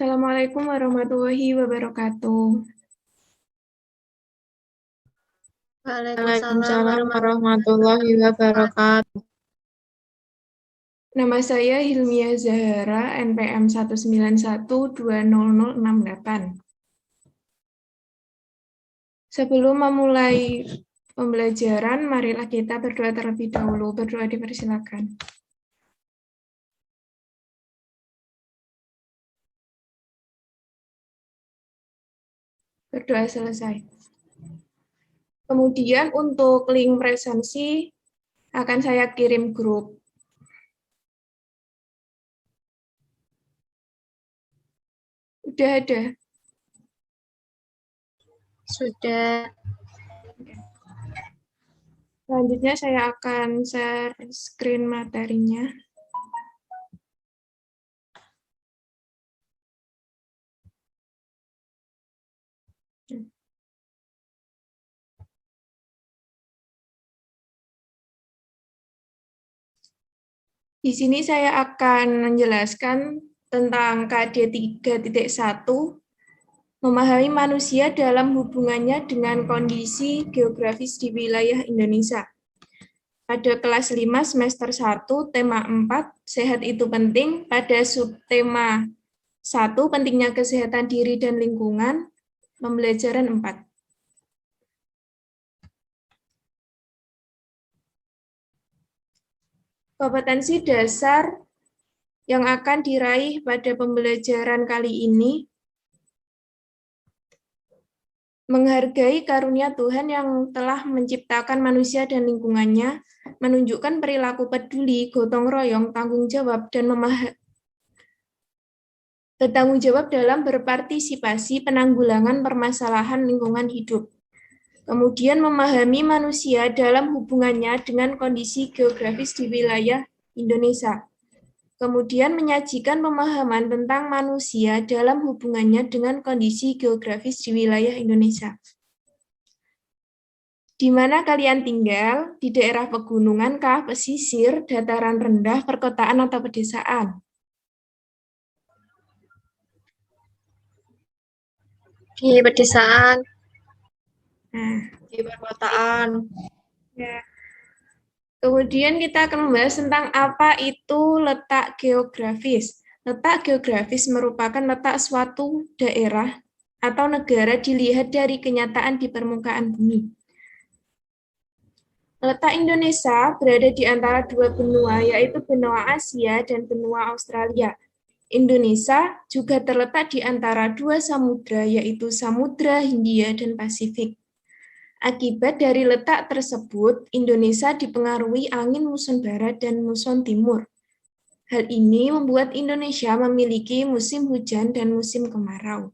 Assalamualaikum warahmatullahi wabarakatuh. Waalaikumsalam warahmatullahi wabarakatuh. Nama saya Hilmia Zahara, NPM 191200068. Sebelum memulai pembelajaran, marilah kita berdoa terlebih dahulu. Berdoa dipersilakan. Berdoa selesai. Kemudian untuk link presensi akan saya kirim grup. Udah ada? Sudah. Selanjutnya saya akan share screen materinya. Di sini saya akan menjelaskan tentang KD 3.1, memahami manusia dalam hubungannya dengan kondisi geografis di wilayah Indonesia. Pada kelas 5 semester 1, tema 4, sehat itu penting, pada subtema 1, pentingnya kesehatan diri dan lingkungan, pembelajaran 4. Kompetensi dasar yang akan diraih pada pembelajaran kali ini: menghargai karunia Tuhan yang telah menciptakan manusia dan lingkungannya, menunjukkan perilaku peduli, gotong royong, tanggung jawab, dan bertanggung jawab dalam berpartisipasi penanggulangan permasalahan lingkungan hidup. Kemudian memahami manusia dalam hubungannya dengan kondisi geografis di wilayah Indonesia. Kemudian menyajikan pemahaman tentang manusia dalam hubungannya dengan kondisi geografis di wilayah Indonesia. Di mana kalian tinggal? Di daerah pegunungan kah, pesisir, dataran rendah, perkotaan, atau pedesaan? Di pedesaan. Nah, Di perkotaan. ya. Kemudian kita akan membahas tentang apa itu letak geografis. Letak geografis merupakan letak suatu daerah atau negara dilihat dari kenyataan di permukaan bumi. Letak Indonesia berada di antara dua benua, yaitu benua Asia dan benua Australia. Indonesia juga terletak di antara dua samudra, yaitu Samudra Hindia dan Pasifik. Akibat dari letak tersebut, Indonesia dipengaruhi angin muson barat dan muson timur. Hal ini membuat Indonesia memiliki musim hujan dan musim kemarau.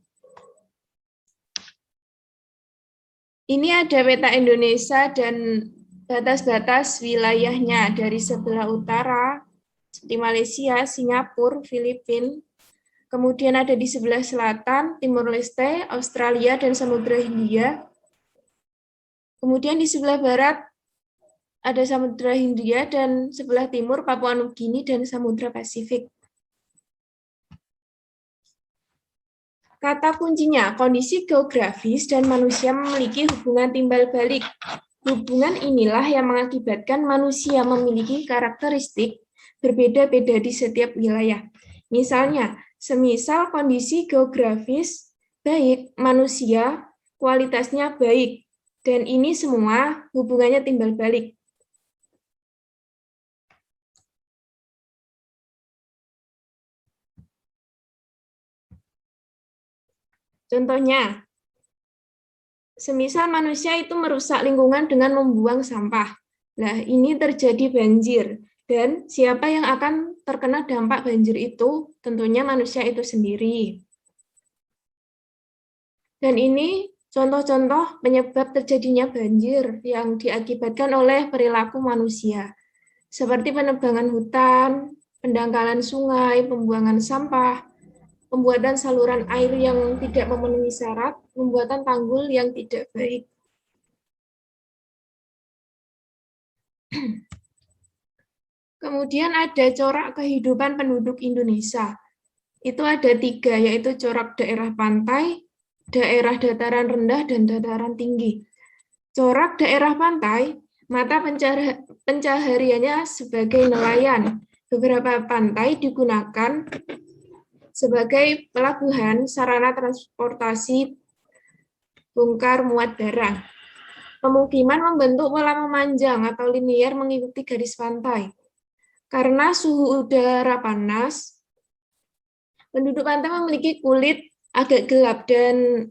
Ini ada peta Indonesia dan batas-batas wilayahnya dari sebelah utara, seperti Malaysia, Singapura, Filipina. Kemudian ada di sebelah selatan, Timur Leste, Australia, dan Samudra Hindia. Kemudian di sebelah barat ada Samudra Hindia, dan sebelah timur Papua Nugini dan Samudra Pasifik. Kata kuncinya, kondisi geografis dan manusia memiliki hubungan timbal balik. Hubungan inilah yang mengakibatkan manusia memiliki karakteristik berbeda-beda di setiap wilayah. Misalnya, semisal kondisi geografis baik, manusia kualitasnya baik, dan ini semua hubungannya timbal balik. Contohnya, semisal manusia itu merusak lingkungan dengan membuang sampah. Nah, ini terjadi banjir. Dan siapa yang akan terkena dampak banjir itu? Tentunya manusia itu sendiri. Dan ini contoh-contoh penyebab terjadinya banjir yang diakibatkan oleh perilaku manusia. Seperti penebangan hutan, pendangkalan sungai, pembuangan sampah, pembuatan saluran air yang tidak memenuhi syarat, pembuatan tanggul yang tidak baik. Kemudian ada corak kehidupan penduduk Indonesia. itu ada 3, yaitu corak daerah pantai, daerah dataran rendah, dan dataran tinggi. Corak daerah pantai, mata pencahariannya sebagai nelayan. Beberapa pantai digunakan sebagai pelabuhan, sarana transportasi bongkar muat barang. Pemukiman membentuk pola memanjang atau linier mengikuti garis pantai. Karena suhu udara panas, penduduk pantai memiliki kulit agak gelap dan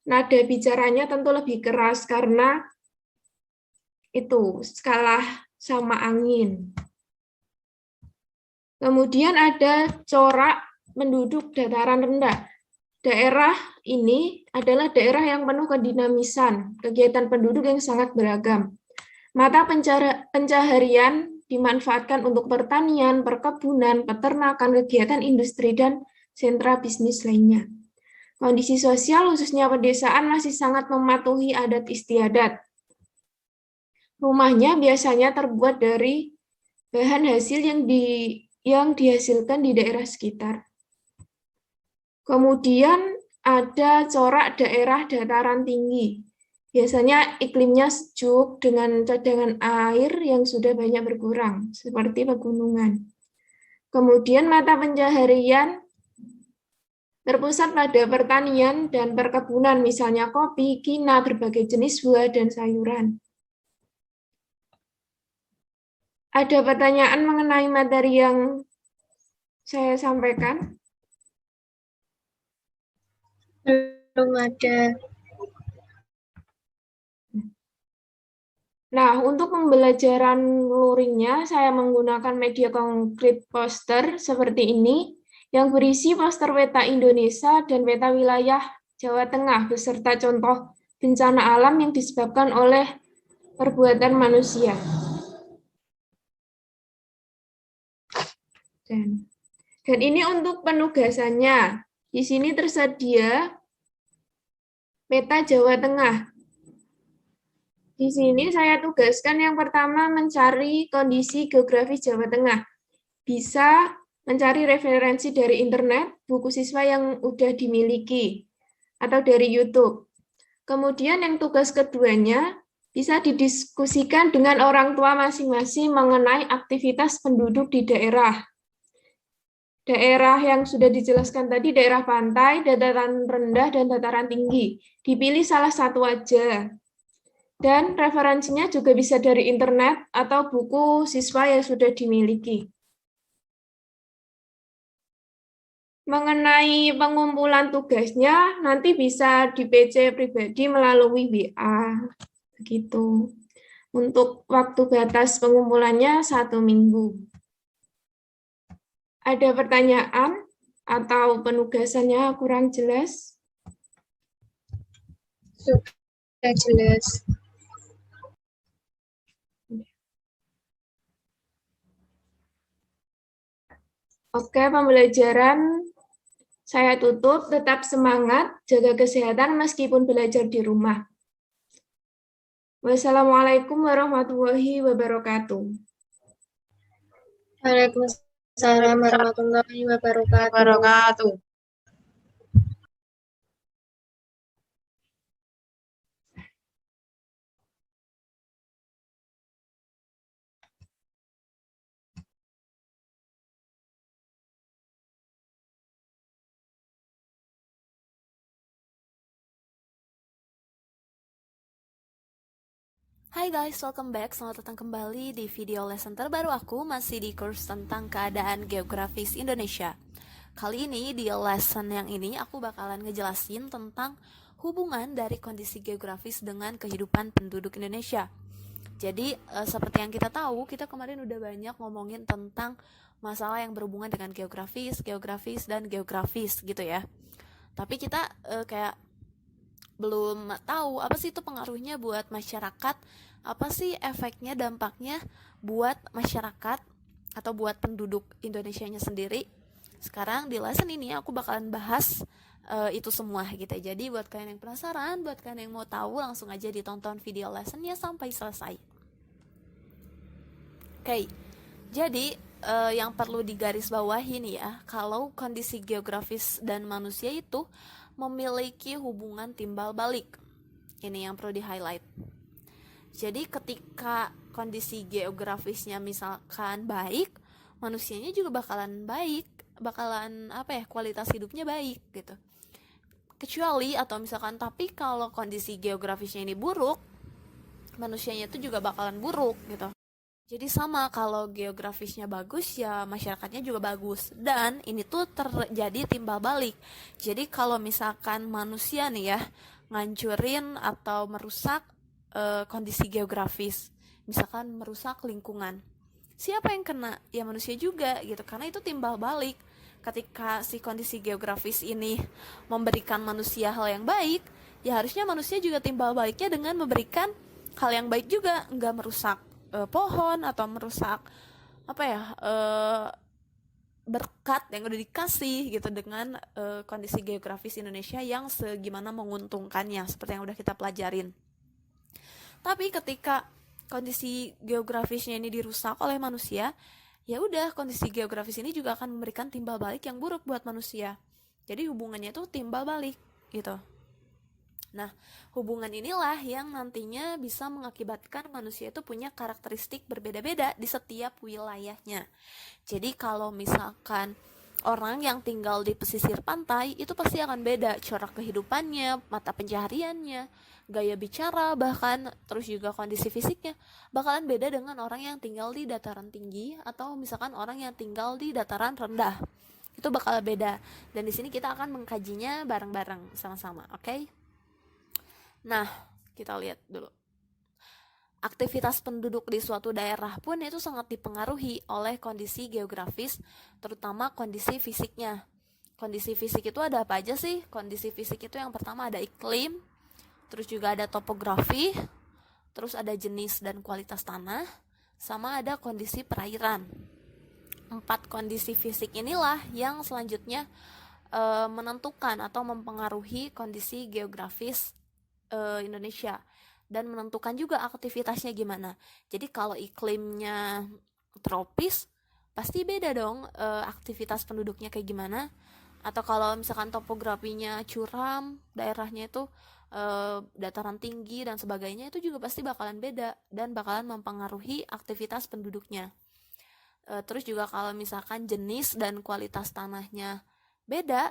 nada bicaranya tentu lebih keras karena itu kalah sama angin. Kemudian ada corak penduduk dataran rendah. Daerah ini adalah daerah yang penuh kedinamisan, kegiatan penduduk yang sangat beragam. Mata pencaharian dimanfaatkan untuk pertanian, perkebunan, peternakan, kegiatan industri, dan sentra bisnis lainnya. Kondisi sosial khususnya pedesaan masih sangat mematuhi adat istiadat. Rumahnya biasanya terbuat dari bahan hasil yang dihasilkan di daerah sekitar. Kemudian ada corak daerah dataran tinggi. Biasanya iklimnya sejuk dengan cadangan air yang sudah banyak berkurang, seperti pegunungan. Kemudian mata pencaharian terpusat pada pertanian dan perkebunan, misalnya kopi, kina, berbagai jenis buah, dan sayuran. Ada pertanyaan mengenai materi yang saya sampaikan? Belum ada. Nah, untuk pembelajaran luringnya, saya menggunakan media konkret poster seperti ini, yang berisi poster peta Indonesia dan peta wilayah Jawa Tengah, beserta contoh bencana alam yang disebabkan oleh perbuatan manusia. Dan ini untuk penugasannya. Di sini tersedia peta Jawa Tengah. Di sini saya tugaskan yang pertama mencari kondisi geografis Jawa Tengah. Bisa mencari referensi dari internet, buku siswa yang udah dimiliki, atau dari YouTube. Kemudian yang tugas keduanya bisa didiskusikan dengan orang tua masing-masing mengenai aktivitas penduduk di daerah. Daerah yang sudah dijelaskan tadi, daerah pantai, dataran rendah, dan dataran tinggi. Dipilih salah satu aja. Dan referensinya juga bisa dari internet atau buku siswa yang sudah dimiliki. Mengenai pengumpulan tugasnya, nanti bisa di PC pribadi melalui WA. Begitu. Untuk waktu batas pengumpulannya 1 minggu. Ada pertanyaan atau penugasannya kurang jelas? Sudah jelas. Oke, pembelajaran saya tutup. Tetap semangat, jaga kesehatan meskipun belajar di rumah. Wassalamualaikum warahmatullahi wabarakatuh. Waalaikumsalam warahmatullahi wabarakatuh. Hai guys, welcome back. Selamat datang kembali di video lesson terbaru aku, masih di course tentang keadaan geografis Indonesia. Kali ini di lesson yang ini aku bakalan ngejelasin tentang hubungan dari kondisi geografis dengan kehidupan penduduk Indonesia. Jadi seperti yang kita tahu, kita kemarin udah banyak ngomongin tentang masalah yang berhubungan dengan geografis dan geografis gitu ya. Tapi kita kayak belum tahu apa sih itu pengaruhnya buat masyarakat, apa sih efeknya, dampaknya buat masyarakat atau buat penduduk Indonesianya sendiri. Sekarang di lesson ini aku bakalan bahas itu semua gitu. Jadi buat kalian yang penasaran, buat kalian yang mau tahu, langsung aja ditonton video lessonnya sampai selesai. Oke, jadi yang perlu digarisbawahi nih ya, kalau kondisi geografis dan manusia itu memiliki hubungan timbal balik. Ini yang perlu di-highlight. Jadi ketika kondisi geografisnya misalkan baik, manusianya juga bakalan baik, kualitas hidupnya baik gitu. Kecuali atau misalkan tapi kalau kondisi geografisnya ini buruk, manusianya itu juga bakalan buruk gitu. Jadi sama, kalau geografisnya bagus ya masyarakatnya juga bagus. Dan ini tuh terjadi timbal balik. Jadi kalau misalkan manusia nih ya ngancurin atau merusak kondisi geografis, misalkan merusak lingkungan, siapa yang kena? Ya manusia juga gitu, karena itu timbal balik. Ketika si kondisi geografis ini memberikan manusia hal yang baik, ya harusnya manusia juga timbal baliknya dengan memberikan hal yang baik juga, nggak merusak pohon atau merusak berkat yang udah dikasih gitu dengan kondisi geografis Indonesia yang segimana menguntungkannya, seperti yang udah kita pelajarin. Tapi ketika kondisi geografisnya ini dirusak oleh manusia, ya udah, kondisi geografis ini juga akan memberikan timbal balik yang buruk buat manusia. Jadi hubungannya tuh timbal balik gitu. Nah, hubungan inilah yang nantinya bisa mengakibatkan manusia itu punya karakteristik berbeda-beda di setiap wilayahnya. Jadi kalau misalkan orang yang tinggal di pesisir pantai, itu pasti akan beda corak kehidupannya, mata pencahariannya, gaya bicara, bahkan terus juga kondisi fisiknya bakalan beda dengan orang yang tinggal di dataran tinggi atau misalkan orang yang tinggal di dataran rendah. Itu bakal beda. Dan di sini kita akan mengkajinya bareng-bareng sama-sama, oke? Nah, kita lihat dulu. Aktivitas penduduk di suatu daerah pun itu sangat dipengaruhi oleh kondisi geografis, terutama kondisi fisiknya. Kondisi fisik itu ada apa aja sih? Kondisi fisik itu yang pertama ada iklim, terus juga ada topografi, terus ada jenis dan kualitas tanah, sama ada kondisi perairan. 4 kondisi fisik inilah yang selanjutnya menentukan atau mempengaruhi kondisi geografis Indonesia dan menentukan juga aktivitasnya gimana. Jadi kalau iklimnya tropis pasti beda dong aktivitas penduduknya kayak gimana. Atau kalau misalkan topografinya curam, daerahnya itu dataran tinggi dan sebagainya, itu juga pasti bakalan beda dan bakalan mempengaruhi aktivitas penduduknya. Terus juga kalau misalkan jenis dan kualitas tanahnya beda,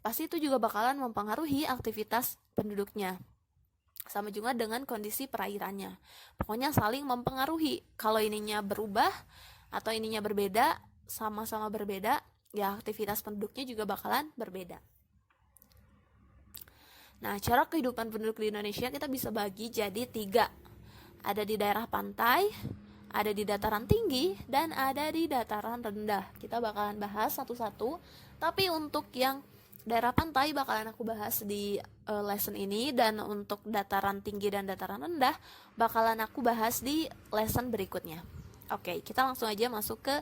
pasti itu juga bakalan mempengaruhi aktivitas penduduknya. Sama juga dengan kondisi perairannya. Pokoknya saling mempengaruhi. Kalau ininya berubah atau ininya berbeda, sama-sama berbeda, ya aktivitas penduduknya juga bakalan berbeda. Nah, cara kehidupan penduduk di Indonesia kita bisa bagi jadi 3. Ada di daerah pantai, ada di dataran tinggi, dan ada di dataran rendah. Kita bakalan bahas satu-satu. Tapi untuk yang daerah pantai bakalan aku bahas di lesson ini, dan untuk dataran tinggi dan dataran rendah bakalan aku bahas di lesson berikutnya. Oke, kita langsung aja masuk ke